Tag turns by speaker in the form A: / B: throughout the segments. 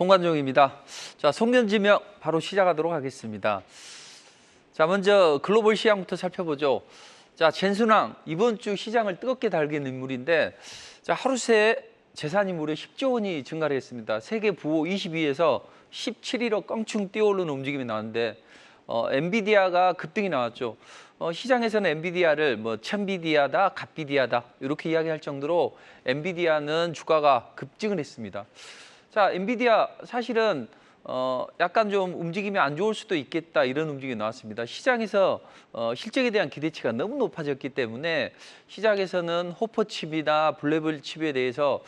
A: 송관종입니다. 자, 송년지명 바로 시작하도록 하겠습니다. 자, 먼저 글로벌 시장부터 살펴보죠. 자, 젠순왕 이번 주 시장을 뜨겁게 달긴 인물인데, 자, 하루 새 재산이 무려 10조 원이 증가를 했습니다. 세계 부호 20위에서 17위로 껑충 뛰어오르는 움직임이 나왔는데, 엔비디아가 급등이 나왔죠. 시장에서는 엔비디아를 천비디아다, 갓비디아다 이렇게 이야기할 정도로 엔비디아는 주가가 급증을 했습니다. 자, 엔비디아 사실은 약간 좀 움직임이 안 좋을 수도 있겠다 이런 움직임이 나왔습니다. 시장에서 실적에 대한 기대치가 너무 높아졌기 때문에 시장에서는 호퍼 칩이나 블랙벨 칩에 대해서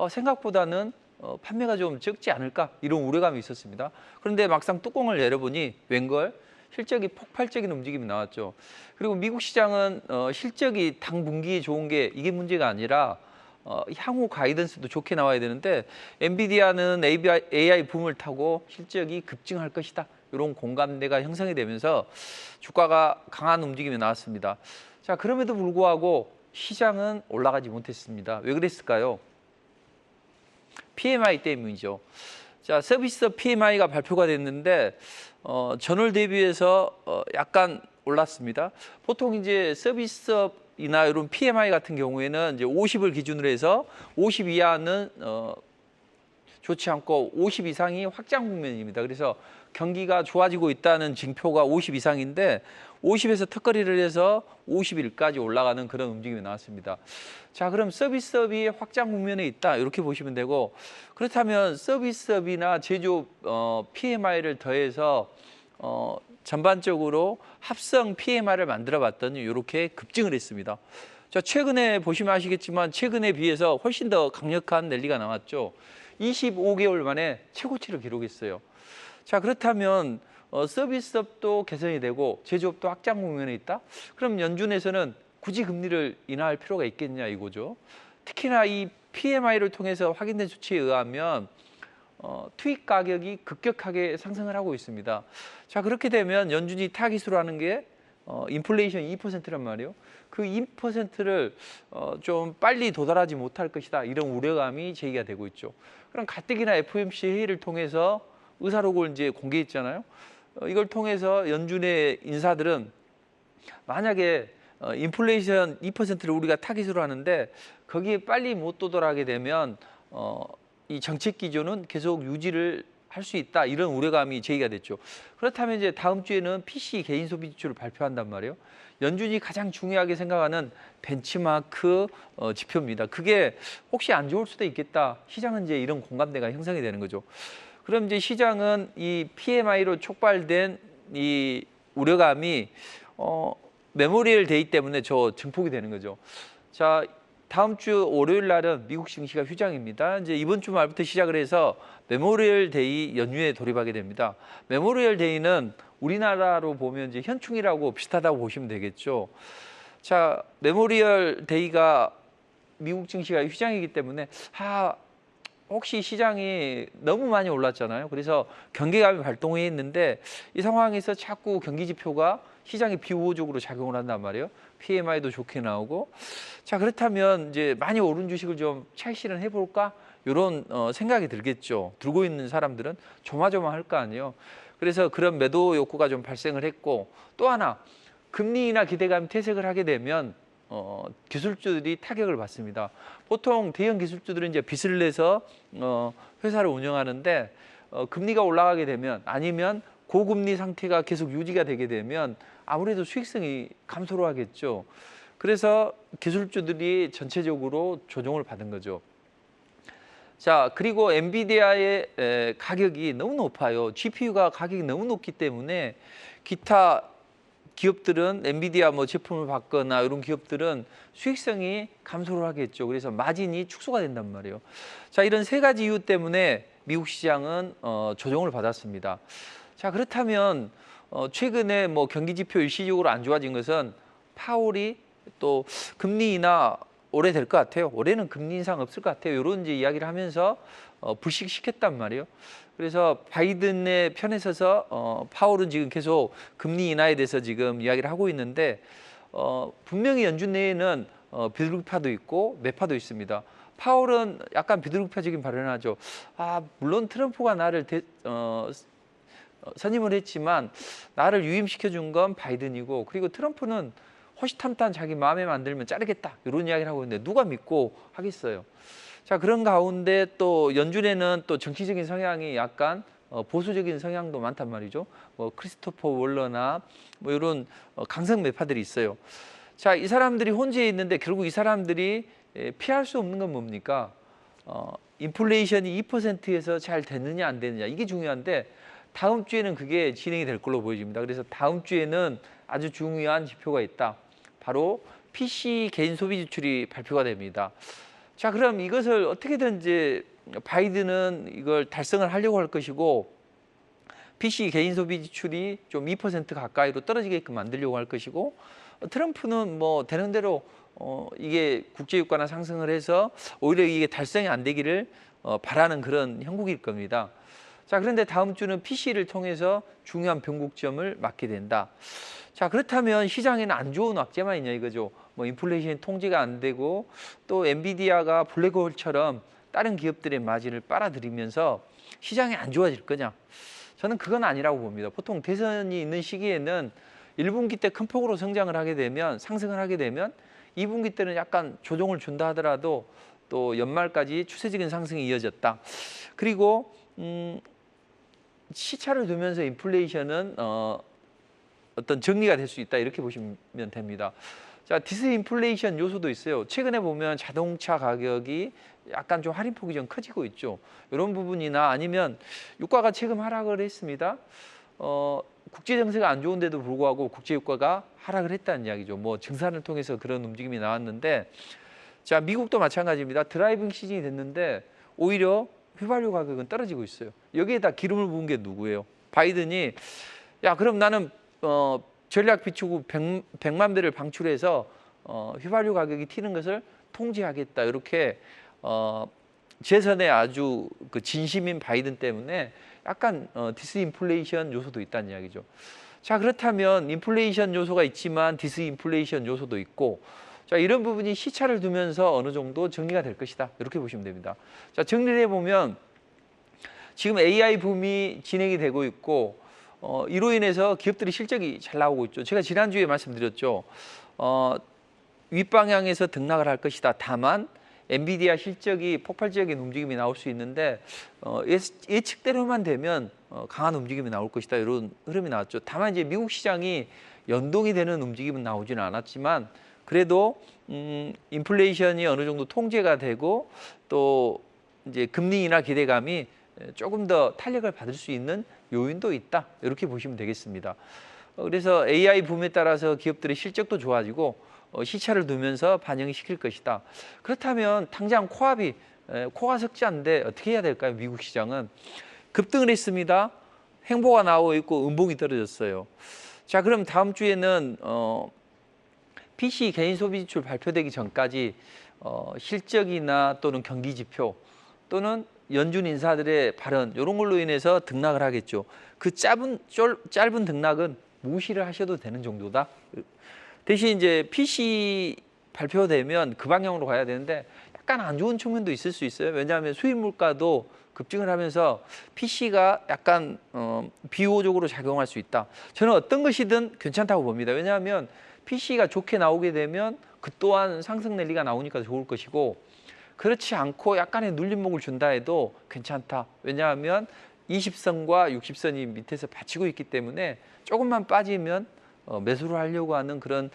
A: 생각보다는 판매가 좀 적지 않을까 이런 우려감이 있었습니다. 그런데 막상 뚜껑을 열어보니 웬걸 실적이 폭발적인 움직임이 나왔죠. 그리고 미국 시장은 실적이 당분기 좋은 게 이게 문제가 아니라 향후 가이던스도 좋게 나와야 되는데, 엔비디아는 AI 붐을 타고 실적이 급증할 것이다 이런 공감대가 형성이 되면서 주가가 강한 움직임이 나왔습니다. 자, 그럼에도 불구하고 시장은 올라가지 못했습니다. 왜 그랬을까요? PMI 때문이죠. 자, 서비스업 PMI가 발표가 됐는데 전월 대비해서 약간 올랐습니다. 보통 이제 서비스업이나 이런 PMI 같은 경우에는 이제 50을 기준으로 해서 50 이하는 좋지 않고 50 이상이 확장 국면입니다. 그래서 경기가 좋아지고 있다는 징표가 50 이상인데 50에서 턱걸이를 해서 51까지 올라가는 그런 움직임이 나왔습니다. 자, 그럼 서비스업이 확장 국면에 있다 이렇게 보시면 되고, 그렇다면 서비스업이나 제조업 PMI를 더해서 전반적으로 합성 PMI를 만들어 봤더니 이렇게 급증을 했습니다. 자, 최근에 보시면 아시겠지만 최근에 비해서 훨씬 더 강력한 랠리가 나왔죠. 25개월 만에 최고치를 기록했어요. 자, 그렇다면 서비스업도 개선이 되고 제조업도 확장 국면에 있다? 그럼 연준에서는 굳이 금리를 인하할 필요가 있겠냐 이거죠. 특히나 이 PMI를 통해서 확인된 수치에 의하면 투입 가격이 급격하게 상승을 하고 있습니다. 자, 그렇게 되면 연준이 타깃으로 하는 게 인플레이션 2%란 말이에요. 그 2%를 좀 빨리 도달하지 못할 것이다 이런 우려감이 제기가 되고 있죠. 그럼 가뜩이나 FOMC 회의를 통해서 의사록을 이제 공개했잖아요. 이걸 통해서 연준의 인사들은 만약에 인플레이션 2%를 우리가 타깃으로 하는데 거기에 빨리 못 도달하게 되면 이 정책 기조는 계속 유지를 할 수 있다 이런 우려감이 제기가 됐죠. 그렇다면 이제 다음 주에는 PC 개인 소비 지수를 발표한단 말이에요. 연준이 가장 중요하게 생각하는 벤치마크 지표입니다. 그게 혹시 안 좋을 수도 있겠다. 시장은 이제 이런 공감대가 형성이 되는 거죠. 그럼 이제 시장은 이 PMI로 촉발된 이 우려감이 메모리얼 데이 때문에 증폭이 되는 거죠. 자, 다음 주 월요일 날은 미국 증시가 휴장입니다. 이제 이번 주 말부터 시작을 해서 메모리얼 데이 연휴에 돌입하게 됩니다. 메모리얼 데이는 우리나라로 보면 이제 현충일하고 비슷하다고 보시면 되겠죠. 자, 메모리얼 데이가 미국 증시가 휴장이기 때문에 혹시 시장이 너무 많이 올랐잖아요. 그래서 경계감이 발동해 있는데 이 상황에서 자꾸 경기 지표가 시장에 비우호적으로 작용을 한단 말이에요. PMI도 좋게 나오고. 자, 그렇다면 이제 많이 오른 주식을 좀 차익 실현해 볼까? 이런 생각이 들겠죠. 들고 있는 사람들은 조마조마할 거 아니에요. 그래서 그런 매도 욕구가 좀 발생을 했고, 또 하나 금리 인하 기대감이 퇴색을 하게 되면 기술주들이 타격을 받습니다. 보통 대형 기술주들은 이제 빚을 내서 회사를 운영하는데 금리가 올라가게 되면, 아니면 고금리 상태가 계속 유지가 되게 되면 아무래도 수익성이 감소를 하겠죠. 그래서 기술주들이 전체적으로 조정을 받은 거죠. 자, 그리고 엔비디아의 가격이 너무 높아요. GPU가 가격이 너무 높기 때문에 기타 기업들은 엔비디아 제품을 받거나 이런 기업들은 수익성이 감소를 하겠죠. 그래서 마진이 축소가 된단 말이에요. 자, 이런 세 가지 이유 때문에 미국 시장은 조정을 받았습니다. 자, 그렇다면 최근에 경기 지표 일시적으로 안 좋아진 것은 파월이 또 금리 인하 올해 될 것 같아요. 올해는 금리 인상 없을 것 같아요. 이런 이제 이야기를 하면서 불식시켰단 말이에요. 그래서 바이든의 편에 서서 파월은 지금 계속 금리 인하에 대해서 지금 이야기를 하고 있는데 분명히 연준 내에는 비둘기파도 있고 매파도 있습니다. 파월은 약간 비둘기파적인 발언을 하죠. 물론 트럼프가 나를 선임을 했지만 나를 유임시켜 준 건 바이든이고, 그리고 트럼프는 호시탐탐 자기 마음에 만들면 자르겠다 이런 이야기를 하고 있는데 누가 믿고 하겠어요. 자, 그런 가운데 또 연준에는 또 정치적인 성향이 약간 보수적인 성향도 많단 말이죠. 뭐 크리스토퍼 월러나 뭐 이런 강성 매파들이 있어요. 자, 이 사람들이 혼재해 있는데 결국 이 사람들이 피할 수 없는 건 뭡니까? 인플레이션이 2%에서 잘 되느냐 안 되느냐, 이게 중요한데 다음 주에는 그게 진행이 될 걸로 보여집니다. 그래서 다음 주에는 아주 중요한 지표가 있다. 바로 PC 개인 소비 지출이 발표가 됩니다. 자, 그럼 이것을 어떻게든 이제 바이든은 이걸 달성을 하려고 할 것이고, PC 개인 소비 지출이 좀 2% 가까이로 떨어지게끔 만들려고 할 것이고, 트럼프는 뭐 되는 대로 이게 국제유가나 상승을 해서 오히려 이게 달성이 안 되기를 바라는 그런 형국일 겁니다. 자, 그런데 다음 주는 PC를 통해서 중요한 변곡점을 맞게 된다. 자, 그렇다면 시장에는 안 좋은 악재만 있냐 이거죠. 뭐 인플레이션이 통제가 안 되고 또 엔비디아가 블랙홀처럼 다른 기업들의 마진을 빨아들이면서 시장이 안 좋아질 거냐? 저는 그건 아니라고 봅니다. 보통 대선이 있는 시기에는 1분기 때 큰 폭으로 성장을 하게 되면, 상승을 하게 되면 2분기 때는 약간 조정을 준다 하더라도 또 연말까지 추세적인 상승이 이어졌다. 그리고 시차를 두면서 인플레이션은 어떤 정리가 될 수 있다, 이렇게 보시면 됩니다. 자, 디스인플레이션 요소도 있어요. 최근에 보면 자동차 가격이 약간 좀 할인폭이 좀 커지고 있죠. 이런 부분이나 아니면 유가가 최근 하락을 했습니다. 국제 정세가 안 좋은데도 불구하고 국제 유가가 하락을 했다는 이야기죠. 뭐 증산을 통해서 그런 움직임이 나왔는데, 자, 미국도 마찬가지입니다. 드라이빙 시즌이 됐는데 오히려 휘발유 가격은 떨어지고 있어요. 여기에다 기름을 부은 게 누구예요? 바이든이 야, 그럼 나는 전략 비축 100만 배를 방출해서 휘발유 가격이 튀는 것을 통제하겠다, 이렇게 재선에 아주 그 진심인 바이든 때문에 약간 디스인플레이션 요소도 있다는 이야기죠. 자, 그렇다면 인플레이션 요소가 있지만 디스인플레이션 요소도 있고, 자, 이런 부분이 시차를 두면서 어느 정도 정리가 될 것이다, 이렇게 보시면 됩니다. 자, 정리를 해보면 지금 AI 붐이 진행이 되고 있고, 이로 인해서 기업들이 실적이 잘 나오고 있죠. 제가 지난주에 말씀드렸죠. 윗방향에서 등락을 할 것이다. 다만 엔비디아 실적이 폭발적인 움직임이 나올 수 있는데 예측대로만 되면 강한 움직임이 나올 것이다, 이런 흐름이 나왔죠. 다만 이제 미국 시장이 연동이 되는 움직임은 나오지는 않았지만 그래도 인플레이션이 어느 정도 통제가 되고 또 이제 금리 인하 기대감이 조금 더 탄력을 받을 수 있는 요인도 있다, 이렇게 보시면 되겠습니다. 그래서 AI 붐에 따라서 기업들의 실적도 좋아지고 시차를 두면서 반영이 시킬 것이다. 그렇다면 당장 코가 석지 않는데 어떻게 해야 될까요? 미국 시장은 급등을 했습니다. 행보가 나오고 있고 음봉이 떨어졌어요. 자, 그럼 다음 주에는 PC 개인 소비 지출 발표되기 전까지 실적이나 또는 경기 지표 또는 연준 인사들의 발언, 이런 걸로 인해서 등락을 하겠죠. 그 짧은 등락은 무시를 하셔도 되는 정도다. 대신 이제 PC 발표되면 그 방향으로 가야 되는데 약간 안 좋은 측면도 있을 수 있어요. 왜냐하면 수입 물가도 급증을 하면서 PC가 약간 비호적으로 작용할 수 있다. 저는 어떤 것이든 괜찮다고 봅니다. 왜냐하면 PC가 좋게 나오게 되면 그 또한 상승 랠리가 나오니까 좋을 것이고, 그렇지 않고 약간의 눌림목을 준다 해도 괜찮다. 왜냐하면 20선과 60선이 밑에서 받치고 있기 때문에 조금만 빠지면 매수를 하려고 하는 그런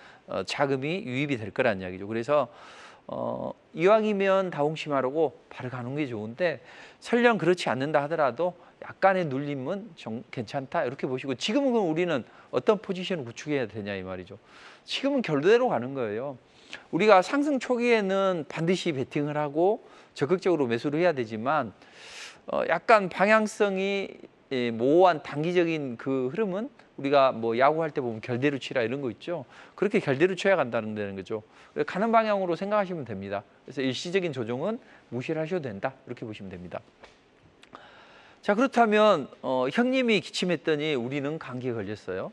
A: 자금이 유입이 될 거란 이야기죠. 그래서 이왕이면 다홍심하라고 바로 가는 게 좋은데, 설령 그렇지 않는다 하더라도 약간의 눌림은 괜찮다, 이렇게 보시고, 지금은 우리는 어떤 포지션을 구축해야 되냐 이 말이죠. 지금은 결대로 가는 거예요. 우리가 상승 초기에는 반드시 베팅을 하고 적극적으로 매수를 해야 되지만 약간 방향성이 모호한 단기적인 그 흐름은 우리가 뭐 야구할 때 보면 결대로 치라 이런 거 있죠. 그렇게 결대로 쳐야 간다는 거죠. 가는 방향으로 생각하시면 됩니다. 그래서 일시적인 조정은 무시를 하셔도 된다, 이렇게 보시면 됩니다. 자, 그렇다면 형님이 기침했더니 우리는 감기에 걸렸어요.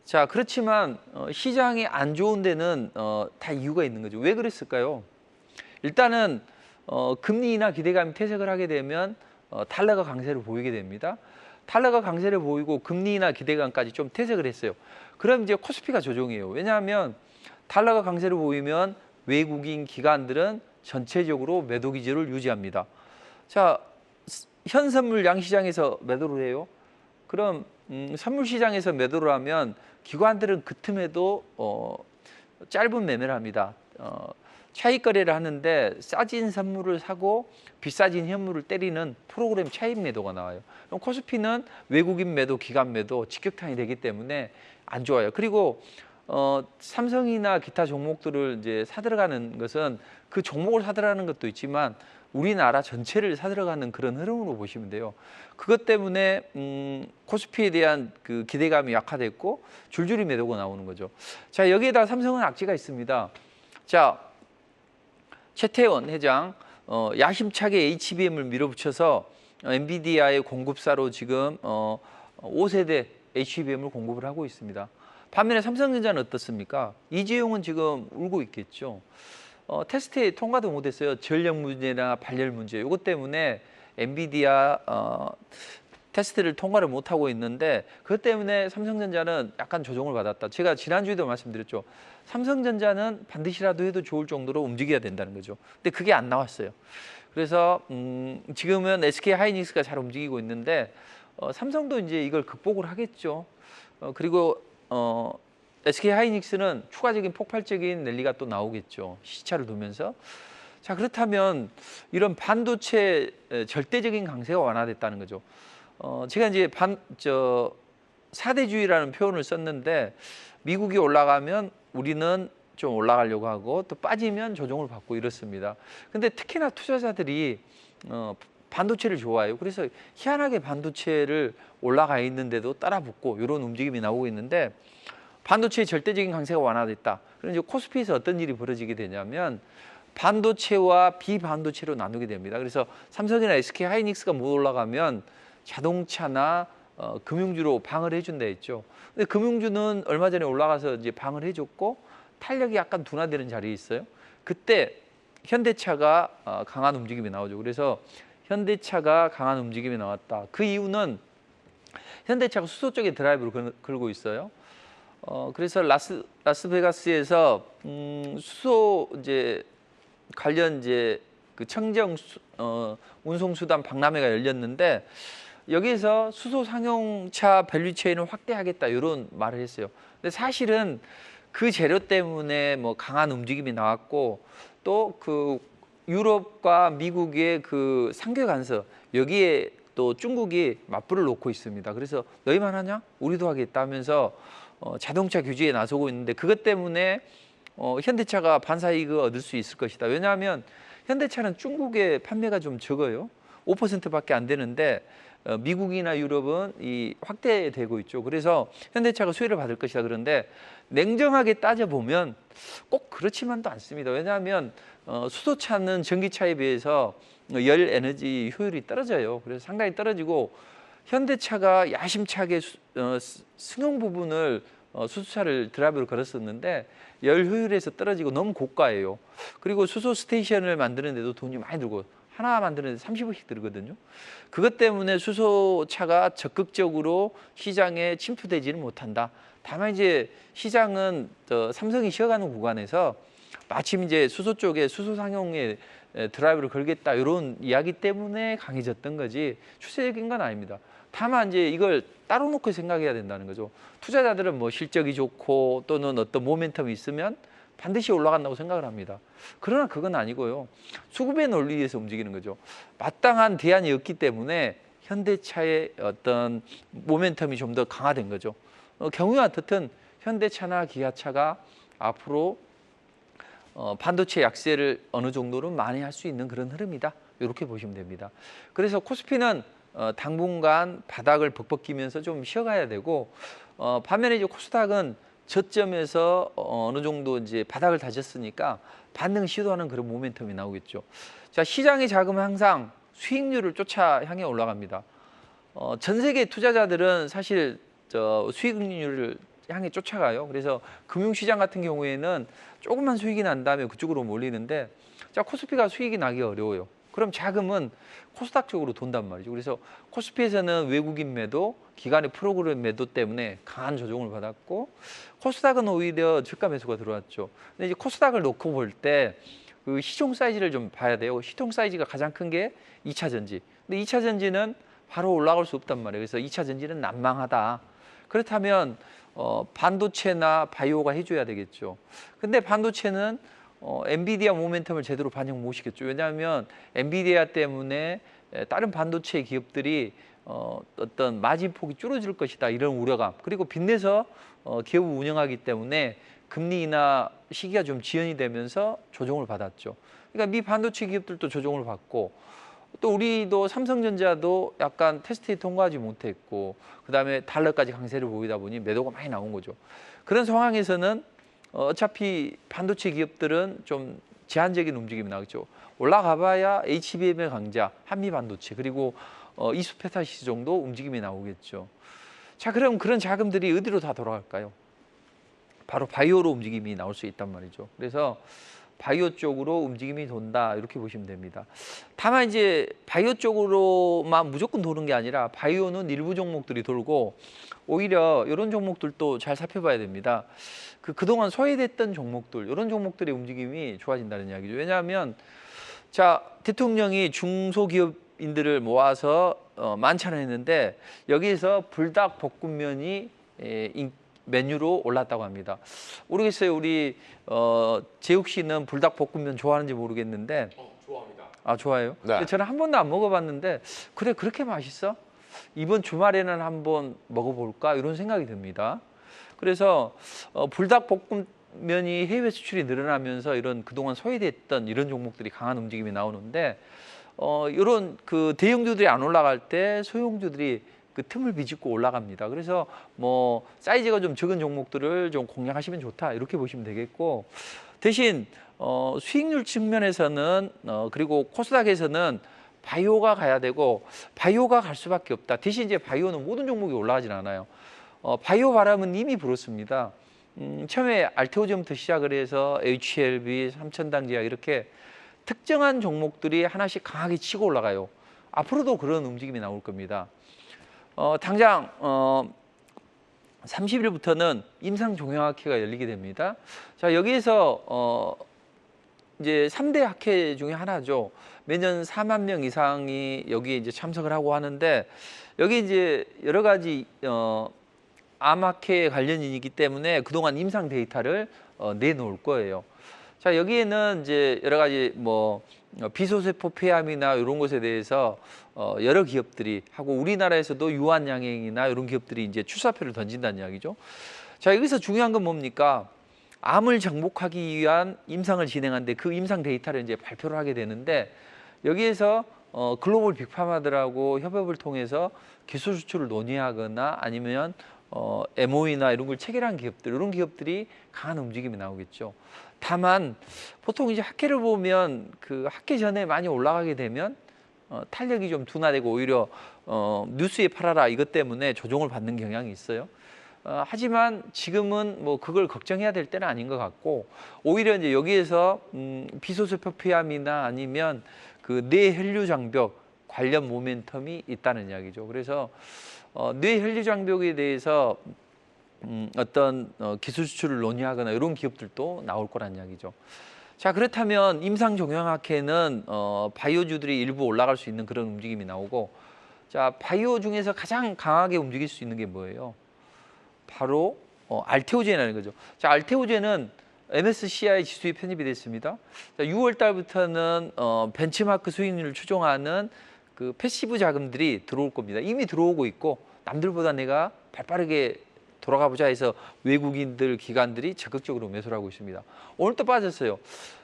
A: 자, 그렇지만 시장이 안 좋은 데는 다 이유가 있는 거죠. 왜 그랬을까요? 일단은 금리 인하 기대감이 퇴색을 하게 되면 달러가 강세를 보이게 됩니다. 달러가 강세를 보이고 금리 인하 기대감까지 좀 퇴색을 했어요. 그럼 이제 코스피가 조정이에요. 왜냐하면 달러가 강세를 보이면 외국인 기관들은 전체적으로 매도 기조를 유지합니다. 자, 현 선물 양시장에서 매도를 해요. 그럼 선물 시장에서 매도를 하면 기관들은 그 틈에도 짧은 매매를 합니다. 차익 거래를 하는데 싸진 선물을 사고 비싸진 현물을 때리는 프로그램 차익 매도가 나와요. 그럼 코스피는 외국인 매도, 기관 매도 직격탄이 되기 때문에 안 좋아요. 그리고 삼성이나 기타 종목들을 이제 사들어가는 것은 그 종목을 사들어가는 것도 있지만 우리나라 전체를 사들어가는 그런 흐름으로 보시면 돼요. 그것 때문에 코스피에 대한 그 기대감이 약화됐고 줄줄이 매도가 나오는 거죠. 자, 여기에다 삼성은 악재가 있습니다. 자, 최태원 회장 야심차게 HBM을 밀어붙여서 엔비디아의 공급사로 지금 5세대 HBM을 공급을 하고 있습니다. 반면에 삼성전자는 어떻습니까? 이재용은 지금 울고 있겠죠. 테스트에 통과도 못했어요. 전력 문제나 발열 문제. 이것 때문에 엔비디아 테스트를 통과를 못하고 있는데 그것 때문에 삼성전자는 약간 조정을 받았다. 제가 지난주에도 말씀드렸죠. 삼성전자는 반드시라도 해도 좋을 정도로 움직여야 된다는 거죠. 근데 그게 안 나왔어요. 그래서 지금은 SK 하이닉스가 잘 움직이고 있는데 삼성도 이제 이걸 극복을 하겠죠. 그리고 SK 하이닉스는 추가적인 폭발적인 랠리가 또 나오겠죠. 시차를 두면서. 자, 그렇다면 이런 반도체 절대적인 강세가 완화됐다는 거죠. 제가 이제 4대주의라는 표현을 썼는데 미국이 올라가면 우리는 좀 올라가려고 하고 또 빠지면 조정을 받고 이렇습니다. 근데 특히나 투자자들이 반도체를 좋아해요. 그래서 희한하게 반도체를 올라가 있는데도 따라 붙고 이런 움직임이 나오고 있는데 반도체의 절대적인 강세가 완화됐다. 그럼 이제 코스피에서 어떤 일이 벌어지게 되냐면 반도체와 비반도체로 나누게 됩니다. 그래서 삼성이나 SK 하이닉스가 못 올라가면 자동차나 금융주로 방을 해준다 했죠. 근데 금융주는 얼마 전에 올라가서 이제 방을 해줬고 탄력이 약간 둔화되는 자리에 있어요. 그때 현대차가 강한 움직임이 나오죠. 그래서 현대차가 강한 움직임이 나왔다. 그 이유는 현대차가 수소 쪽에 드라이브를 걸고 있어요. 그래서 라스베가스에서 수소 이제 관련 이제 그 청정 운송수단 박람회가 열렸는데 여기에서 수소 상용차 밸류체인을 확대하겠다 이런 말을 했어요. 근데 사실은 그 재료 때문에 뭐 강한 움직임이 나왔고 또 그 유럽과 미국의 그 상계 간섭 여기에 또 중국이 맞불을 놓고 있습니다. 그래서 너희만 하냐? 우리도 하겠다 하면서 자동차 규제에 나서고 있는데 그것 때문에 현대차가 반사이익을 얻을 수 있을 것이다. 왜냐하면 현대차는 중국의 판매가 좀 적어요. 5%밖에 안 되는데 미국이나 유럽은 이 확대되고 있죠. 그래서 현대차가 수혜를 받을 것이다. 그런데 냉정하게 따져보면 꼭 그렇지만도 않습니다. 왜냐하면 수소차는 전기차에 비해서 열 에너지 효율이 떨어져요. 그래서 상당히 떨어지고 현대차가 야심차게 승용 부분을 수소차를 드라이브를 걸었었는데 열 효율에서 떨어지고 너무 고가예요. 그리고 수소 스테이션을 만드는데도 돈이 많이 들고 하나 만드는데 30억씩 들거든요. 그것 때문에 수소차가 적극적으로 시장에 침투되지는 못한다. 다만 이제 시장은 삼성이 쉬어가는 구간에서 마침 이제 수소 쪽에 수소 상용에 드라이브를 걸겠다 이런 이야기 때문에 강해졌던 거지 추세적인 건 아닙니다. 다만 이제 이걸 따로 놓고 생각해야 된다는 거죠. 투자자들은 뭐 실적이 좋고 또는 어떤 모멘텀이 있으면 반드시 올라간다고 생각을 합니다. 그러나 그건 아니고요. 수급의 논리에서 움직이는 거죠. 마땅한 대안이 없기 때문에 현대차의 어떤 모멘텀이 좀 더 강화된 거죠. 경우와 같은 현대차나 기아차가 앞으로 반도체 약세를 어느 정도는 만회할 수 있는 그런 흐름이다. 이렇게 보시면 됩니다. 그래서 코스피는 당분간 바닥을 벅벅이면서 좀 쉬어가야 되고 반면에 이제 코스닥은 저점에서 어느 정도 이제 바닥을 다졌으니까 반등 시도하는 그런 모멘텀이 나오겠죠. 자, 시장의 자금은 항상 수익률을 쫓아 향해 올라갑니다. 전 세계 투자자들은 사실 수익률을 향해 쫓아가요. 그래서 금융시장 같은 경우에는 조금만 수익이 난 다음에 그쪽으로 몰리는데 자, 코스피가 수익이 나기 어려워요. 그럼 자금은 코스닥 쪽으로 돈단 말이죠. 그래서 코스피에서는 외국인 매도, 기관의 프로그램 매도 때문에 강한 조정을 받았고 코스닥은 오히려 저가 매수가 들어왔죠. 근데 이제 코스닥을 놓고 볼 때 그 시총 사이즈를 좀 봐야 돼요. 시총 사이즈가 가장 큰 게 2차 전지. 근데 2차 전지는 바로 올라갈 수 없단 말이에요. 그래서 2차 전지는 난망하다. 그렇다면 반도체나 바이오가 해줘야 되겠죠. 근데 반도체는 엔비디아 모멘텀을 제대로 반영 못 시켰죠. 왜냐하면 엔비디아 때문에 다른 반도체 기업들이 어떤 마진 폭이 줄어들 것이다 이런 우려감. 그리고 빚내서 기업을 운영하기 때문에 금리 인하 시기가 좀 지연이 되면서 조정을 받았죠. 그러니까 미 반도체 기업들도 조정을 받고 또 우리도 삼성전자도 약간 테스트에 통과하지 못했고 그다음에 달러까지 강세를 보이다 보니 매도가 많이 나온 거죠. 그런 상황에서는 어차피 반도체 기업들은 좀 제한적인 움직임이 나오죠. 올라가봐야 HBM의 강자, 한미반도체 그리고 이수페타시스 정도 움직임이 나오겠죠. 자, 그럼 그런 자금들이 어디로 다 돌아갈까요? 바로 바이오로 움직임이 나올 수 있단 말이죠. 그래서 바이오 쪽으로 움직임이 돈다 이렇게 보시면 됩니다. 다만 이제 바이오 쪽으로만 무조건 도는 게 아니라 바이오는 일부 종목들이 돌고 오히려 이런 종목들도 잘 살펴봐야 됩니다. 그동안 소외됐던 종목들 이런 종목들의 움직임이 좋아진다는 이야기죠. 왜냐하면 자, 대통령이 중소기업인들을 모아서 만찬했는데 여기에서 불닭볶음면이 메뉴로 올랐다고 합니다. 모르겠어요. 우리 재욱 씨는 불닭볶음면 좋아하는지 모르겠는데
B: 좋아합니다.
A: 아, 좋아해요?
B: 네.
A: 저는 한 번도 안 먹어봤는데 그래 그렇게 맛있어? 이번 주말에는 한번 먹어볼까? 이런 생각이 듭니다. 그래서 불닭볶음면이 해외 수출이 늘어나면서 이런 그동안 소외됐던 이런 종목들이 강한 움직임이 나오는데 이런 그 대형주들이 안 올라갈 때 소형주들이 그 틈을 비집고 올라갑니다. 그래서 뭐 사이즈가 좀 적은 종목들을 좀 공략하시면 좋다 이렇게 보시면 되겠고 대신 수익률 측면에서는 그리고 코스닥에서는 바이오가 가야 되고 바이오가 갈 수밖에 없다. 대신 이제 바이오는 모든 종목이 올라가진 않아요. 바이오 바람은 이미 불었습니다. 처음에 알테오제부터 시작을 해서 HLB, 삼천당제약 이렇게 특정한 종목들이 하나씩 강하게 치고 올라가요. 앞으로도 그런 움직임이 나올 겁니다. 당장 30일부터는 임상종양학회가 열리게 됩니다. 자, 여기에서 이제 3대 학회 중에 하나죠. 매년 4만 명 이상이 여기에 이제 참석을 하고 하는데 여기 이제 여러 가지 암학회 관련이기 때문에 그동안 임상 데이터를 내놓을 거예요. 자, 여기에는 이제 여러 가지 뭐 비소세포 폐암이나 이런 것에 대해서 여러 기업들이 하고 우리나라에서도 유한양행이나 이런 기업들이 이제 출사표를 던진다는 이야기죠. 자, 여기서 중요한 건 뭡니까? 암을 정복하기 위한 임상을 진행하는데 그 임상 데이터를 이제 발표를 하게 되는데 여기에서 글로벌 빅파마들하고 협업을 통해서 기술 수출을 논의하거나 아니면 MOE나 이런 걸 체결한 기업들, 이런 기업들이 강한 움직임이 나오겠죠. 다만 보통 이제 학회를 보면 그 학회 전에 많이 올라가게 되면 탄력이 좀 둔화되고 오히려 뉴스에 팔아라 이것 때문에 조정을 받는 경향이 있어요. 하지만 지금은 뭐 그걸 걱정해야 될 때는 아닌 것 같고 오히려 이제 여기에서 비소세포 폐암이나 아니면 그 뇌혈류 장벽 관련 모멘텀이 있다는 이야기죠. 그래서 뇌혈류 장벽에 대해서 어떤 기술 수출을 논의하거나 이런 기업들도 나올 거란 이야기죠. 자, 그렇다면 임상종양학회는 바이오주들이 일부 올라갈 수 있는 그런 움직임이 나오고 자, 바이오 중에서 가장 강하게 움직일 수 있는 게 뭐예요? 바로 알테오젠이라는 거죠. 자, 알테오젠은 MSCI 지수에 편입이 됐습니다. 자, 6월 달부터는 벤치마크 수익률을 추종하는 그 패시브 자금들이 들어올 겁니다. 이미 들어오고 있고 남들보다 내가 발빠르게 돌아가 보자 해서 외국인들 기관들이 적극적으로 매수를 하고 있습니다. 오늘 또 빠졌어요.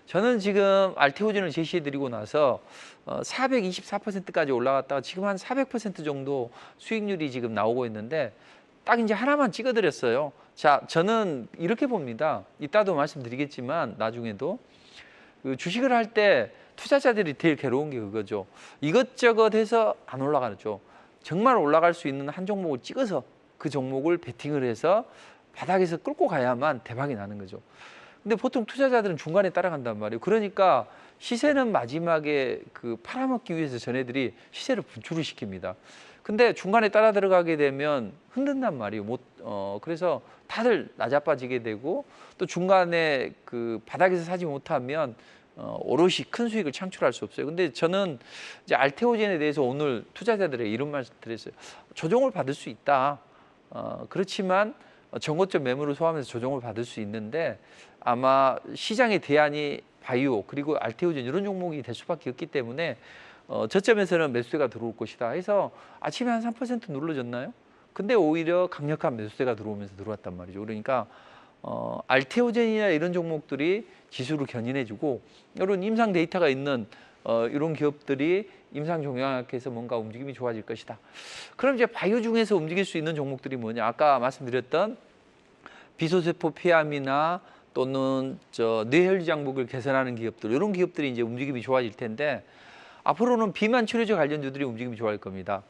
A: 저는 지금 알테오젠을 제시해 드리고 나서 424%까지 올라갔다가 지금 한 400% 정도 수익률이 지금 나오고 있는데 딱 이제 하나만 찍어 드렸어요. 자, 저는 이렇게 봅니다. 이따도 말씀드리겠지만 나중에도 그 주식을 할 때 투자자들이 제일 괴로운 게 그거죠. 이것저것 해서 안 올라가죠. 정말 올라갈 수 있는 한 종목을 찍어서 그 종목을 베팅을 해서 바닥에서 끌고 가야만 대박이 나는 거죠. 근데 보통 투자자들은 중간에 따라간단 말이에요. 그러니까 시세는 마지막에 그 팔아먹기 위해서 전애들이 시세를 분출을 시킵니다. 근데 중간에 따라 들어가게 되면 흔든단 말이에요. 그래서 다들 낮아빠지게 되고 또 중간에 그 바닥에서 사지 못하면 오롯이 큰 수익을 창출할 수 없어요. 근데 저는 이제 알테오젠에 대해서 오늘 투자자들에게 이런 말씀 드렸어요. 조정을 받을 수 있다. 그렇지만 정고점 매물을 소화하면서 조정을 받을 수 있는데 아마 시장의 대안이 바이오 그리고 알테오젠 이런 종목이 될 수밖에 없기 때문에 저점에서는 매수세가 들어올 것이다 해서 아침에 한 3% 눌러졌나요? 근데 오히려 강력한 매수세가 들어오면서 들어왔단 말이죠. 그러니까 알테오젠이나 이런 종목들이 지수를 견인해주고 이런 임상 데이터가 있는 이런 기업들이 임상 종양학회에서 뭔가 움직임이 좋아질 것이다. 그럼 이제 바이오 중에서 움직일 수 있는 종목들이 뭐냐? 아까 말씀드렸던 비소세포 폐암이나 또는 뇌혈류 장벽을 개선하는 기업들 이런 기업들이 이제 움직임이 좋아질 텐데 앞으로는 비만 치료제 관련주들이 움직임이 좋아질 겁니다.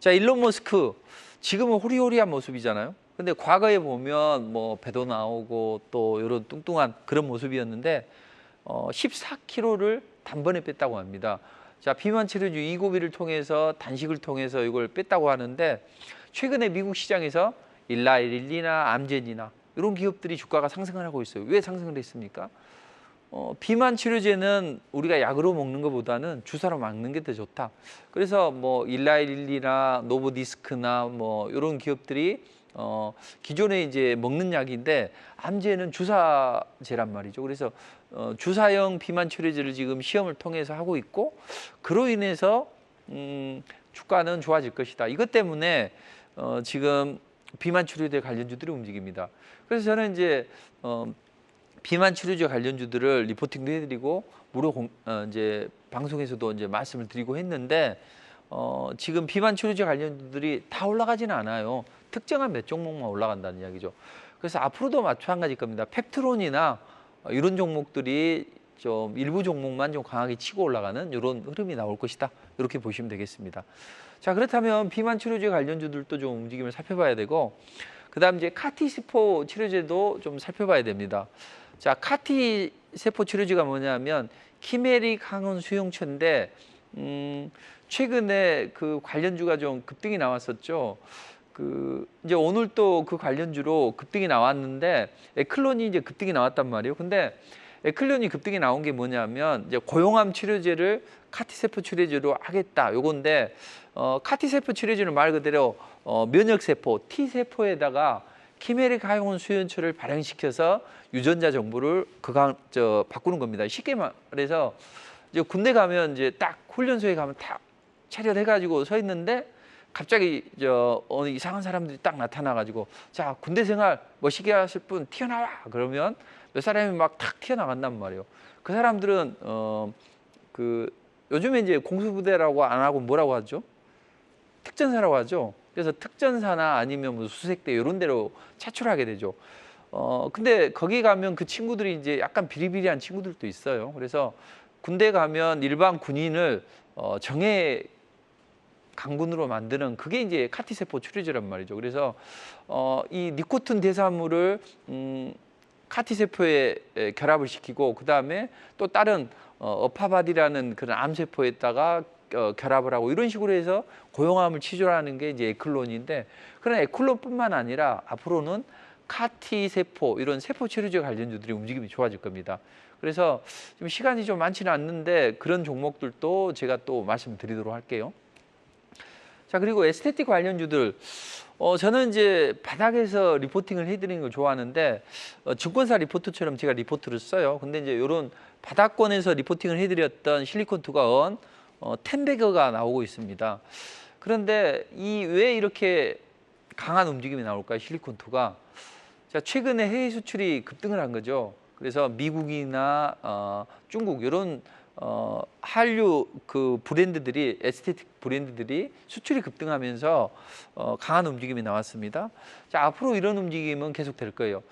A: 자, 일론 머스크 지금은 호리호리한 모습이잖아요. 근데 과거에 보면 뭐 배도 나오고 또 이런 뚱뚱한 그런 모습이었는데 14kg를 단번에 뺐다고 합니다. 자, 비만 치료제 이고비를 통해서 단식을 통해서 이걸 뺐다고 하는데 최근에 미국 시장에서 일라일리나 암젠이나 이런 기업들이 주가가 상승을 하고 있어요. 왜 상승을 했습니까? 비만 치료제는 우리가 약으로 먹는 것보다는 주사로 맞는 게 더 좋다. 그래서 뭐 일라일리나 노보디스크나 뭐 이런 기업들이 기존에 이제 먹는 약인데 암제는 주사제란 말이죠. 그래서 주사형 비만 치료제를 지금 시험을 통해서 하고 있고 그로 인해서 주가는 좋아질 것이다. 이것 때문에 지금 비만 치료제 관련주들이 움직입니다. 그래서 저는 이제 비만 치료제 관련주들을 리포팅도 해드리고 무료 이제 방송에서도 이제 말씀을 드리고 했는데 지금 비만 치료제 관련주들이 다 올라가지는 않아요. 특정한 몇 종목만 올라간다는 이야기죠. 그래서 앞으로도 마찬가지일 겁니다. 펩트론이나 이런 종목들이 좀 일부 종목만 좀 강하게 치고 올라가는 이런 흐름이 나올 것이다. 이렇게 보시면 되겠습니다. 자, 그렇다면 비만 치료제 관련주들도 좀 움직임을 살펴봐야 되고 그다음 이제 카티 세포 치료제도 좀 살펴봐야 됩니다. 자, 카티 세포 치료제가 뭐냐면 키메릭 항원 수용체인데 최근에 그 관련주가 좀 급등이 나왔었죠. 이제 오늘 또 그 관련주로 급등이 나왔는데 에클론이 이제 급등이 나왔단 말이에요. 근데 에클론이 급등이 나온 게 뭐냐면 이제 고용암 치료제를 카티세포 치료제로 하겠다 요건데 카티세포 치료제는 말 그대로 면역세포 T세포에다가 키메릭 항원 수용체를 발행시켜서 유전자 정보를 바꾸는 겁니다. 쉽게 말해서 이제 군대 가면 이제 딱 훈련소에 가면 딱 차렷해가지고 서 있는데 갑자기 어느 이상한 사람들이 딱 나타나가지고 자, 군대 생활 멋있게 하실 분 튀어나와 그러면 몇 사람이 막 탁 튀어나간단 말이에요. 그 사람들은 요즘에 이제 공수부대라고 안 하고 뭐라고 하죠? 특전사라고 하죠. 그래서 특전사나 아니면 뭐 수색대 이런 데로 차출하게 되죠. 근데 거기 가면 그 친구들이 이제 약간 비리비리한 친구들도 있어요. 그래서 군대 가면 일반 군인을 정예 강군으로 만드는 그게 이제 카티세포 치료제란 말이죠. 그래서 이 니코틴 대사물을 카티세포에 결합을 시키고 그 다음에 또 다른 어파바디라는 그런 암세포에다가 결합을 하고 이런 식으로 해서 고용암을 치료하는 게 이제 에클론인데 그런 에클론뿐만 아니라 앞으로는 카티세포 이런 세포 치료제 관련주들이 움직임이 좋아질 겁니다. 그래서 지금 시간이 좀 많지는 않는데 그런 종목들도 제가 또 말씀드리도록 할게요. 자, 그리고 에스테틱 관련주들 저는 이제 바닥에서 리포팅을 해드리는 걸 좋아하는데 증권사 리포트처럼 제가 리포트를 써요. 근데 이제 이런 바닥권에서 리포팅을 해드렸던 실리콘 투과원 텐베거가 나오고 있습니다. 그런데 왜 이렇게 강한 움직임이 나올까요? 실리콘2가 자, 최근에 해외 수출이 급등을 한 거죠. 그래서 미국이나 중국 이런 한류 그 브랜드들이 에스테틱 브랜드들이 수출이 급등하면서 강한 움직임이 나왔습니다. 자, 앞으로 이런 움직임은 계속 될 거예요.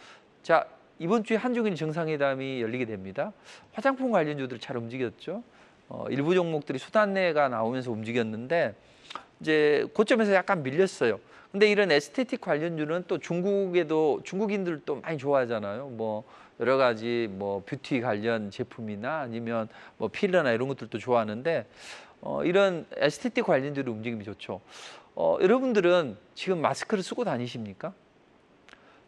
A: 자, 이번 주에 한중일 정상회담이 열리게 됩니다. 화장품 관련주들 잘 움직였죠. 일부 종목들이 수단내가 나오면서 움직였는데 이제 고점에서 약간 밀렸어요. 근데 이런 에스테틱 관련주는 또 중국인들도 많이 좋아하잖아요. 뭐 여러 가지 뭐 뷰티 관련 제품이나 아니면 뭐 필러나 이런 것들도 좋아하는데 이런 에스테틱 관련주의 움직임이 좋죠. 여러분들은 지금 마스크를 쓰고 다니십니까?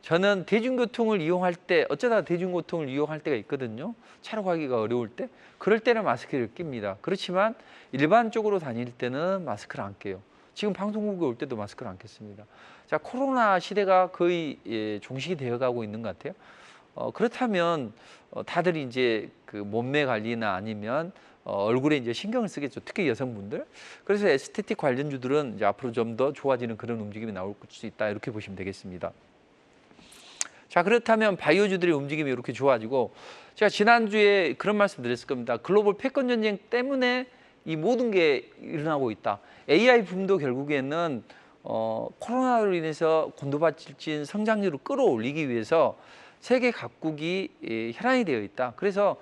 A: 저는 대중교통을 이용할 때 어쩌다 대중교통을 이용할 때가 있거든요. 차로 가기가 어려울 때. 그럴 때는 마스크를 낍니다. 그렇지만 일반적으로 다닐 때는 마스크를 안 껴요. 지금 방송국에 올 때도 마스크를 안 꼈습니다. 자, 코로나 시대가 거의 종식이 되어가고 있는 것 같아요. 그렇다면 다들 이제 그 몸매 관리나 아니면 얼굴에 이제 신경을 쓰겠죠. 특히 여성분들. 그래서 에스테틱 관련주들은 이제 앞으로 좀 더 좋아지는 그런 움직임이 나올 수 있다. 이렇게 보시면 되겠습니다. 자, 그렇다면 바이오주들의 움직임이 이렇게 좋아지고, 제가 지난주에 그런 말씀 드렸을 겁니다. 글로벌 패권 전쟁 때문에 이 모든 게 일어나고 있다. AI 붐도 결국에는 코로나로 인해서 곤두박질진 성장률을 끌어올리기 위해서 세계 각국이 혈안이 되어 있다. 그래서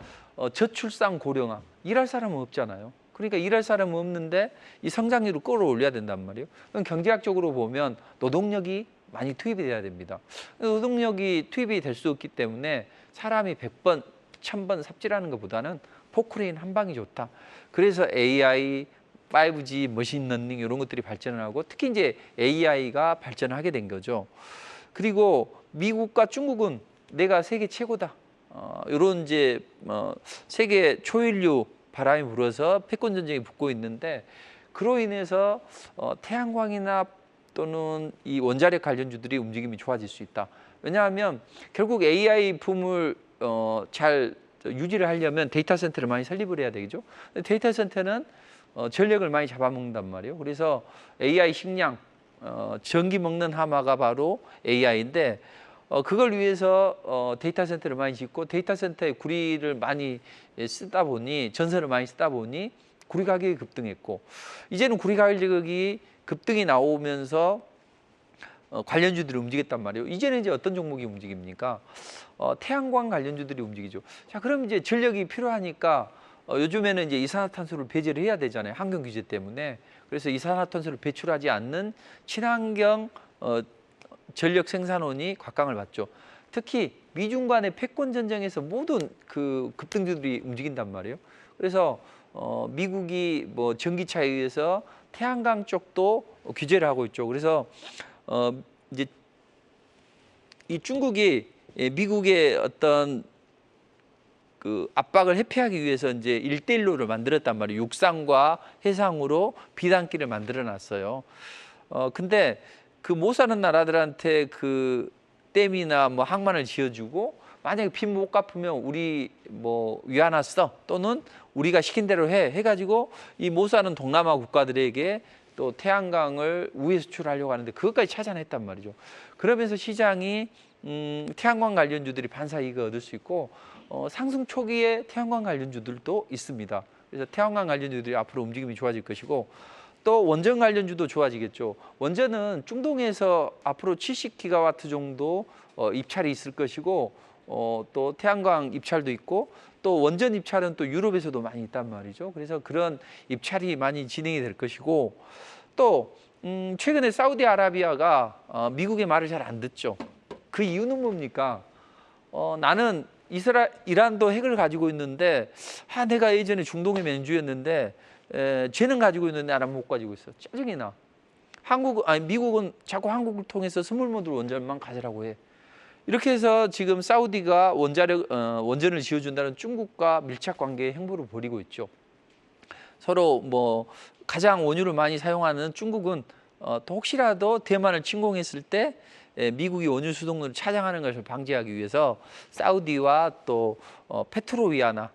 A: 저출산 고령화, 일할 사람은 없잖아요. 그러니까 일할 사람은 없는데 이 성장률을 끌어올려야 된단 말이에요. 그럼 경제학적으로 보면 노동력이 많이 투입이 돼야 됩니다. 노동력이 투입이 될 수 없기 때문에 사람이 100번, 1000번 삽질하는 것보다는 포크레인 한 방이 좋다. 그래서 AI, 5G, 머신러닝 이런 것들이 발전을 하고 특히 이제 AI가 발전을 하게 된 거죠. 그리고 미국과 중국은 내가 세계 최고다. 이런 이제 세계 초인류 바람이 불어서 패권 전쟁이 붙고 있는데 그로 인해서 태양광이나 또는 이 원자력 관련주들이 움직임이 좋아질 수 있다. 왜냐하면 결국 AI 붐을 잘 유지를 하려면 데이터 센터를 많이 설립을 해야 되겠죠. 데이터 센터는 전력을 많이 잡아먹는단 말이에요. 그래서 AI 식량, 전기 먹는 하마가 바로 AI인데 그걸 위해서 데이터 센터를 많이 짓고 데이터 센터에 구리를 많이 쓰다 보니 전선을 많이 쓰다 보니 구리 가격이 급등했고 이제는 구리 가격이 급등이 나오면서 관련주들이 움직였단 말이에요. 이제는 이제 어떤 종목이 움직입니까? 태양광 관련주들이 움직이죠. 자, 그럼 이제 전력이 필요하니까 요즘에는 이제 이산화탄소를 배제를 해야 되잖아요. 환경 규제 때문에. 그래서 이산화탄소를 배출하지 않는 친환경 전력 생산원이 곽강을 받죠. 특히 미중 간의 패권 전쟁에서 모든 그 급등주들이 움직인단 말이에요. 그래서 미국이 뭐 전기차에 의해서 태양광 쪽도 규제를 하고 있죠. 그래서 이제 이 중국이 미국의 어떤 그 압박을 회피하기 위해서 이제 1대1로를 만들었단 말이에요. 육상과 해상으로 비단길을 만들어 놨어요. 근데 그 못 사는 나라들한테 그 댐이나 뭐 항만을 지어주고 만약에 빚 못 갚으면 우리 뭐 위안화 써 또는 우리가 시킨 대로 해가지고 이 못 사는 동남아 국가들에게 또 태양광을 우회 수출하려고 하는데 그것까지 찾아냈단 말이죠. 그러면서 시장이 태양광 관련주들이 반사 이익을 얻을 수 있고 상승 초기에 태양광 관련주들도 있습니다. 그래서 태양광 관련주들이 앞으로 움직임이 좋아질 것이고 또 원전 관련주도 좋아지겠죠. 원전은 중동에서 앞으로 70기가와트 정도 입찰이 있을 것이고 또 태양광 입찰도 있고 또 원전 입찰은 또 유럽에서도 많이 있단 말이죠. 그래서 그런 입찰이 많이 진행이 될 것이고 또 최근에 사우디아라비아가 미국의 말을 잘 안 듣죠. 그 이유는 뭡니까? 나는 이란도 핵을 가지고 있는데 내가 예전에 중동의 맨주였는데 쟤는 가지고 있는데 나는 못 가지고 있어. 짜증이 나. 미국은 자꾸 한국을 통해서 스몰모듈 원전만 가지라고 해. 이렇게 해서 지금 사우디가 원전을 지어준다는 중국과 밀착 관계의 행보를 벌이고 있죠. 서로 뭐 가장 원유를 많이 사용하는 중국은 또 혹시라도 대만을 침공했을 때 미국이 원유 수송로를 차장하는 것을 방지하기 위해서 사우디와 또 페트로위아나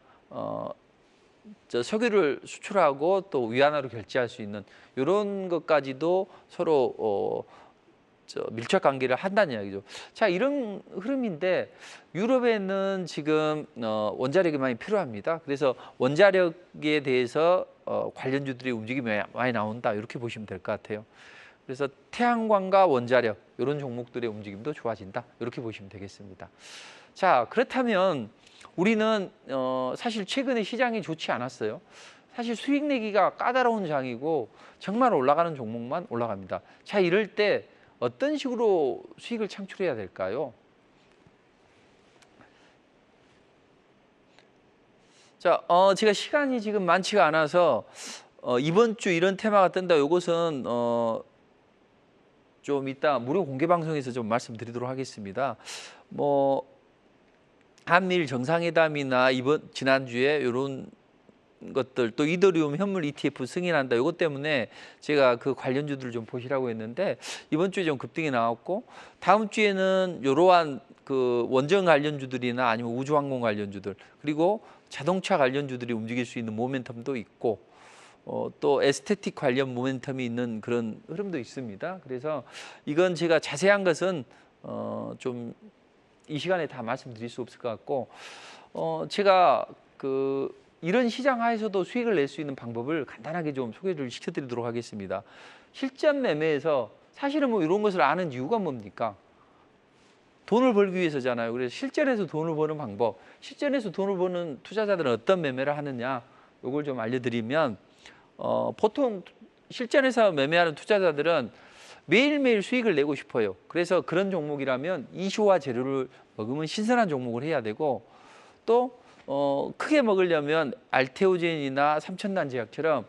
A: 석유를 수출하고 또 위안화로 결제할 수 있는 이런 것까지도 서로 밀착 관계를 한다는 이야기죠. 자, 이런 흐름인데 유럽에는 지금 원자력이 많이 필요합니다. 그래서 원자력에 대해서 관련주들의 움직임이 많이 나온다. 이렇게 보시면 될 것 같아요. 그래서 태양광과 원자력 이런 종목들의 움직임도 좋아진다. 이렇게 보시면 되겠습니다. 자, 그렇다면 우리는 사실 최근에 시장이 좋지 않았어요. 사실 수익 내기가 까다로운 장이고 정말 올라가는 종목만 올라갑니다. 자, 이럴 때 어떤 식으로 수익을 창출해야 될까요? 자, 제가 시간이 지금 많지가 않아서 이번 주 이런 테마가 뜬다. 이것은 좀 이따 무료 공개 방송에서 좀 말씀드리도록 하겠습니다. 뭐 한미일 정상회담이나 지난주에 이런 것들, 또 이더리움 현물 ETF 승인한다. 이것 때문에 제가 그 관련주들을 좀 보시라고 했는데 이번 주에 좀 급등이 나왔고, 다음 주에는 이러한 그 원전 관련주들이나 아니면 우주항공 관련주들, 그리고 자동차 관련주들이 움직일 수 있는 모멘텀도 있고, 또 에스테틱 관련 모멘텀이 있는 그런 흐름도 있습니다. 그래서 이건 제가 자세한 것은 좀 이 시간에 다 말씀드릴 수 없을 것 같고, 제가 이런 시장 하에서도 수익을 낼 수 있는 방법을 간단하게 좀 소개를 시켜드리도록 하겠습니다. 실전 매매에서 사실은 뭐 이런 것을 아는 이유가 뭡니까? 돈을 벌기 위해서잖아요. 그래서 실전에서 돈을 버는 방법, 실전에서 돈을 버는 투자자들은 어떤 매매를 하느냐, 이걸 좀 알려드리면, 보통 실전에서 매매하는 투자자들은 매일매일 수익을 내고 싶어요. 그래서 그런 종목이라면 이슈화 재료를 먹으면 신선한 종목을 해야 되고, 또 크게 먹으려면 알테오젠이나 삼천단제약처럼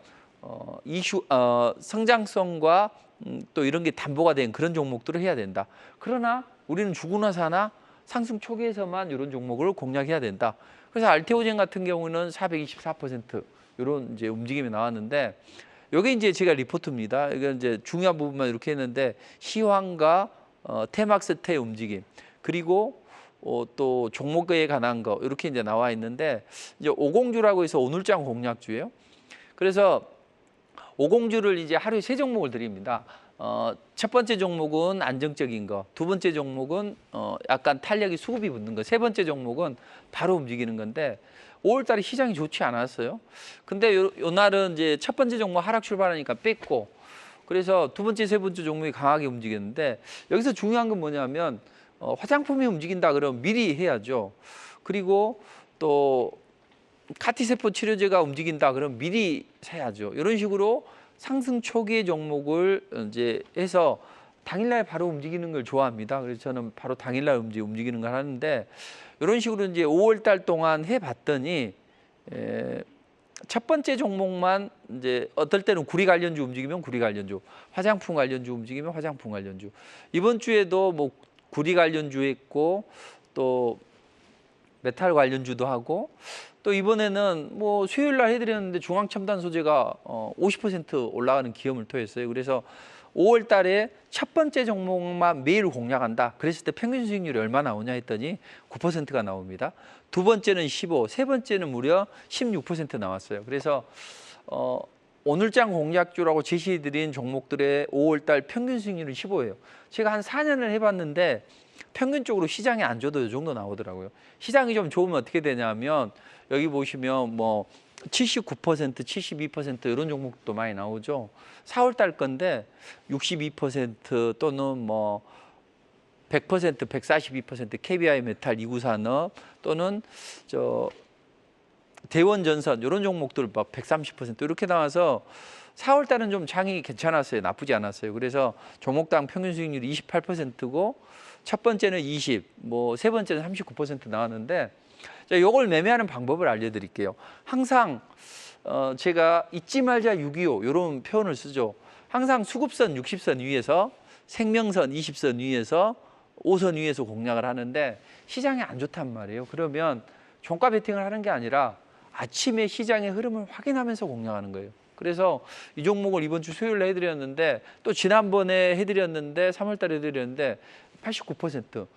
A: 성장성과 또 이런 게 담보가 된 그런 종목들을 해야 된다. 그러나 우리는 주구나 사나 상승 초기에서만 이런 종목을 공략해야 된다. 그래서 알테오젠 같은 경우는 424% 이런 이제 움직임이 나왔는데, 이게 이제 제가 리포트입니다. 이건 이제 중요한 부분만 이렇게 했는데, 시황과 테막스테의 움직임, 그리고 또 종목에 관한 거 이렇게 이제 나와 있는데, 이제 오공주라고 해서 오늘장 공략주예요. 그래서 오공주를 이제 하루에 3종목을 드립니다. 첫 번째 종목은 안정적인 거, 두 번째 종목은 약간 탄력이 수급이 붙는 거, 세 번째 종목은 바로 움직이는 건데, 5월 달에 시장이 좋지 않았어요. 근데 요 날은 이제 첫 번째 종목 하락 출발하니까 뺐고, 그래서 두 번째, 세 번째 종목이 강하게 움직였는데, 여기서 중요한 건 뭐냐면 화장품이 움직인다 그러면 미리 해야죠. 그리고 또 카티세포 치료제가 움직인다 그러면 미리 사야죠. 이런 식으로 상승 초기의 종목을 이제 해서 당일날 바로 움직이는 걸 좋아합니다. 그래서 저는 바로 당일날 움직이는 걸 하는데, 이런 식으로 이제 5월 달 동안 해봤더니 첫 번째 종목만 이제 어떨 때는 구리 관련주 움직이면 구리 관련주, 화장품 관련주 움직이면 화장품 관련주. 이번 주에도 뭐 구리 관련주 했고, 또 메탈 관련주도 하고, 또 이번에는 뭐 수요일 날 해드렸는데 중앙첨단 소재가 50% 올라가는 기염을 토했어요. 그래서 5월 달에 첫 번째 종목만 매일 공략한다. 그랬을 때 평균 수익률이 얼마 나오냐 했더니 9%가 나옵니다. 두 번째는 15, 세 번째는 무려 16% 나왔어요. 그래서 오늘장 공략주라고 제시해드린 종목들의 5월 달 평균 수익률은 15예요. 제가 한 4년을 해봤는데 평균적으로 시장이 안 좋아도 이 정도 나오더라고요. 시장이 좀 좋으면 어떻게 되냐면, 여기 보시면 뭐 79%, 72% 이런 종목도 많이 나오죠. 4월 달 건데 62% 또는 뭐 100%, 142% KBI 메탈, 이구산업 또는 대원전선 이런 종목들 막 130% 이렇게 나와서 4월 달은 좀 장이 괜찮았어요. 나쁘지 않았어요. 그래서 종목당 평균 수익률이 28%고 첫 번째는 20, 뭐 세 번째는 39% 나왔는데, 자, 요걸 매매하는 방법을 알려드릴게요. 항상 제가 잊지 말자 625 이런 표현을 쓰죠. 항상 수급선 60선 위에서, 생명선 20선 위에서, 5선 위에서 공략을 하는데, 시장이 안 좋단 말이에요. 그러면 종가 베팅을 하는 게 아니라 아침에 시장의 흐름을 확인하면서 공략하는 거예요. 그래서 이 종목을 이번 주 수요일에 해드렸는데, 또 지난번에 해드렸는데 3월 달에 해드렸는데 89%,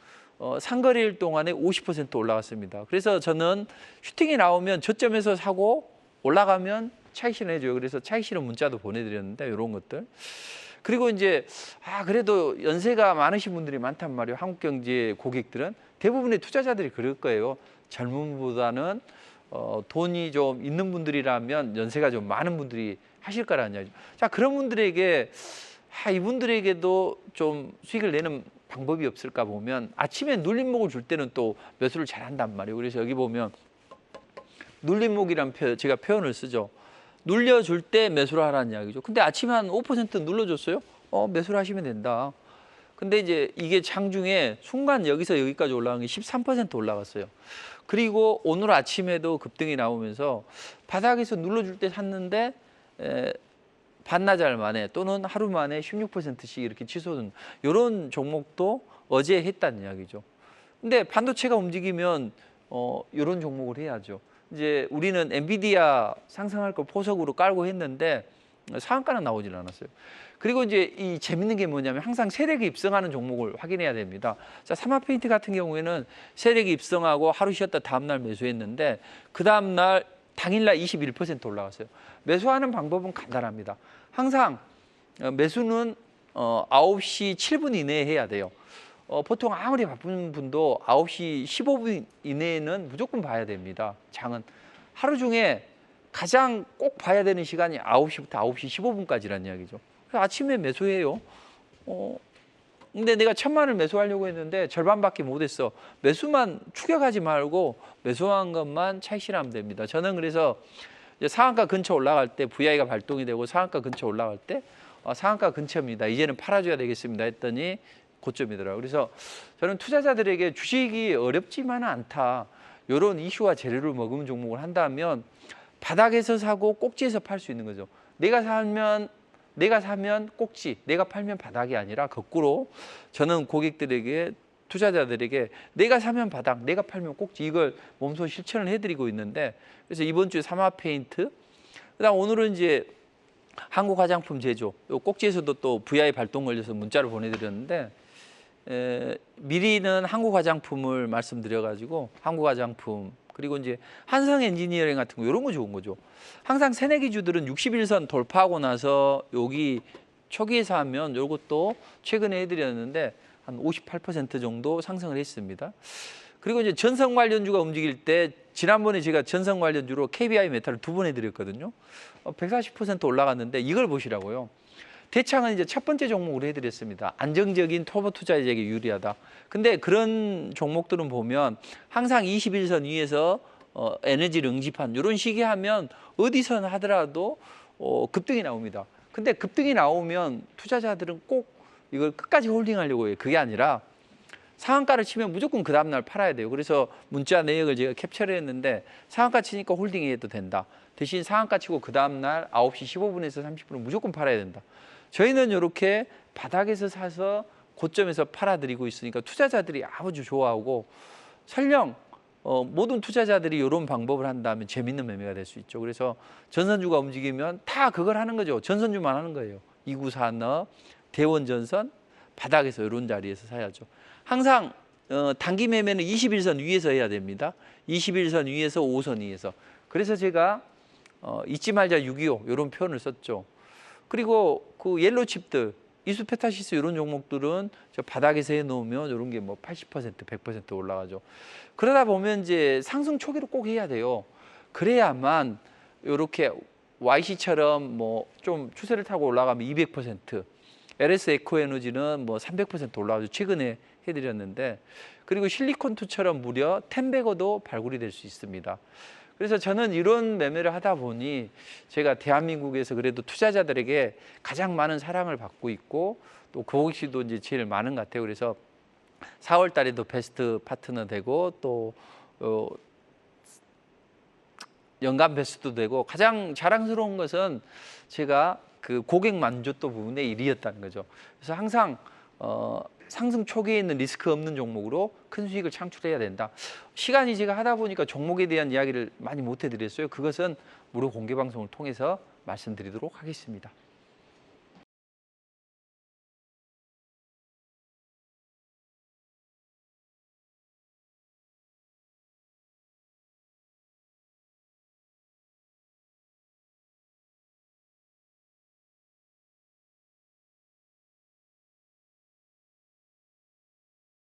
A: 상거래일 동안에 50% 올라갔습니다. 그래서 저는 슈팅이 나오면 저점에서 사고 올라가면 차익 실현해줘요. 그래서 차익 실현 문자도 보내드렸는데, 이런 것들. 그리고 이제 그래도 연세가 많으신 분들이 많단 말이에요. 한국경제 고객들은 대부분의 투자자들이 그럴 거예요. 젊은보다는 돈이 좀 있는 분들이라면 연세가 좀 많은 분들이 하실 거라는 이야기죠. 자, 그런 분들에게 이분들에게도 좀 수익을 내는 방법이 없을까 보면, 아침에 눌림목을 줄 때는 또 매수를 잘 한단 말이에요. 그래서 여기 보면 눌림목이란 제가 표현을 쓰죠. 눌려줄 때 매수를 하라는 이야기죠. 근데 아침에 한 5% 눌러줬어요. 매수를 하시면 된다. 근데 이제 이게 장중에 순간 여기서 여기까지 올라간 게 13% 올라갔어요. 그리고 오늘 아침에도 급등이 나오면서 바닥에서 눌러줄 때 샀는데 반나절 만에 또는 하루 만에 16%씩 이렇게 치솟은 이런 종목도 어제 했다는 이야기죠. 근데 반도체가 움직이면 이런 종목을 해야죠. 이제 우리는 엔비디아 상승할 걸 포석으로 깔고 했는데 상한가는 나오질 않았어요. 그리고 이제 이 재밌는 게 뭐냐면 항상 세력이 입성하는 종목을 확인해야 됩니다. 자, 사마페인트 같은 경우에는 세력이 입성하고 하루 쉬었다 다음날 매수했는데 그 다음날 당일날 21% 올라갔어요. 매수하는 방법은 간단합니다. 항상 매수는 9시 7분 이내에 해야 돼요. 보통 아무리 바쁜 분도 9시 15분 이내에는 무조건 봐야 됩니다. 장은 하루 중에 가장 꼭 봐야 되는 시간이 9시부터 9시 15분까지라는 이야기죠. 그래서 아침에 매수해요. 근데 내가 1,000만을 매수하려고 했는데 절반밖에 못했어. 매수만 추격하지 말고 매수한 것만 차익 실하면 됩니다. 저는 그래서 이제 상한가 근처 올라갈 때 VI가 발동이 되고 상한가 근처 올라갈 때 상한가 근처입니다. 이제는 팔아줘야 되겠습니다 했더니 고점이더라고요. 그래서 저는 투자자들에게 주식이 어렵지만은 않다. 이런 이슈와 재료를 머금은 종목을 한다면 바닥에서 사고 꼭지에서 팔 수 있는 거죠. 내가 사면 꼭지, 내가 팔면 바닥이 아니라 거꾸로 저는 고객들에게 투자자들에게 내가 사면 바닥, 내가 팔면 꼭지 이걸 몸소 실천을 해드리고 있는데 그래서 이번 주에 사마페인트, 그다음 오늘은 이제 한국 화장품 제조, 요 꼭지에서도 또 VI 발동 걸려서 문자를 보내드렸는데 미리는 한국 화장품을 말씀드려가지고 한국 화장품 그리고 이제 한성 엔지니어링 같은 거 이런 거 좋은 거죠. 항상 새내기주들은 61선 돌파하고 나서 여기 초기에서 하면 이것도 최근에 해드렸는데 한 58% 정도 상승을 했습니다. 그리고 이제 전선 관련주가 움직일 때 지난번에 제가 전선 관련주로 KBI 메탈을 2번 해드렸거든요. 140% 올라갔는데 이걸 보시라고요. 대창은 이제 첫 번째 종목으로 해드렸습니다. 안정적인 토보 투자자에게 유리하다. 근데 그런 종목들은 보면 항상 21선 위에서 에너지를 응집한 이런 식의 하면 어디서는 하더라도 급등이 나옵니다. 근데 급등이 나오면 투자자들은 꼭 이걸 끝까지 홀딩하려고 해요. 그게 아니라 상한가를 치면 무조건 그 다음날 팔아야 돼요. 그래서 문자 내역을 제가 캡처를 했는데 상한가 치니까 홀딩해도 된다. 대신 상한가 치고 그 다음날 9시 15분에서 30분은 무조건 팔아야 된다. 저희는 이렇게 바닥에서 사서 고점에서 팔아드리고 있으니까 투자자들이 아주 좋아하고 설령 모든 투자자들이 이런 방법을 한다면 재밌는 매매가 될 수 있죠. 그래서 전선주가 움직이면 다 그걸 하는 거죠. 전선주만 하는 거예요. 이구산업, 대원전선, 바닥에서 이런 자리에서 사야죠. 항상 단기 매매는 21선 위에서 해야 됩니다. 21선 위에서 5선 위에서. 그래서 제가 잊지 말자 625 이런 표현을 썼죠. 그리고 그 옐로 칩들, 이수페타시스 이런 종목들은 저 바닥에서 해놓으면 이런 게 뭐 80%, 100% 올라가죠. 그러다 보면 이제 상승 초기로 꼭 해야 돼요. 그래야만 이렇게 YC처럼 뭐 좀 추세를 타고 올라가면 200%, LS 에코에너지는 뭐 300% 올라가죠. 최근에 해드렸는데 그리고 실리콘2처럼 무려 텐베거도 발굴이 될 수 있습니다. 그래서 저는 이런 매매를 하다 보니 제가 대한민국에서 그래도 투자자들에게 가장 많은 사랑을 받고 있고 또 고객수도 이제 제일 많은 것 같아요. 그래서 4월 달에도 베스트 파트너 되고 또 연간 베스트도 되고 가장 자랑스러운 것은 제가 그 고객 만족도 부분의 1위였다는 거죠. 그래서 항상 상승 초기에 있는 리스크 없는 종목으로 큰 수익을 창출해야 된다. 시간이 제가 하다 보니까 종목에 대한 이야기를 많이 못 해드렸어요. 그것은 무료 공개 방송을 통해서 말씀드리도록 하겠습니다.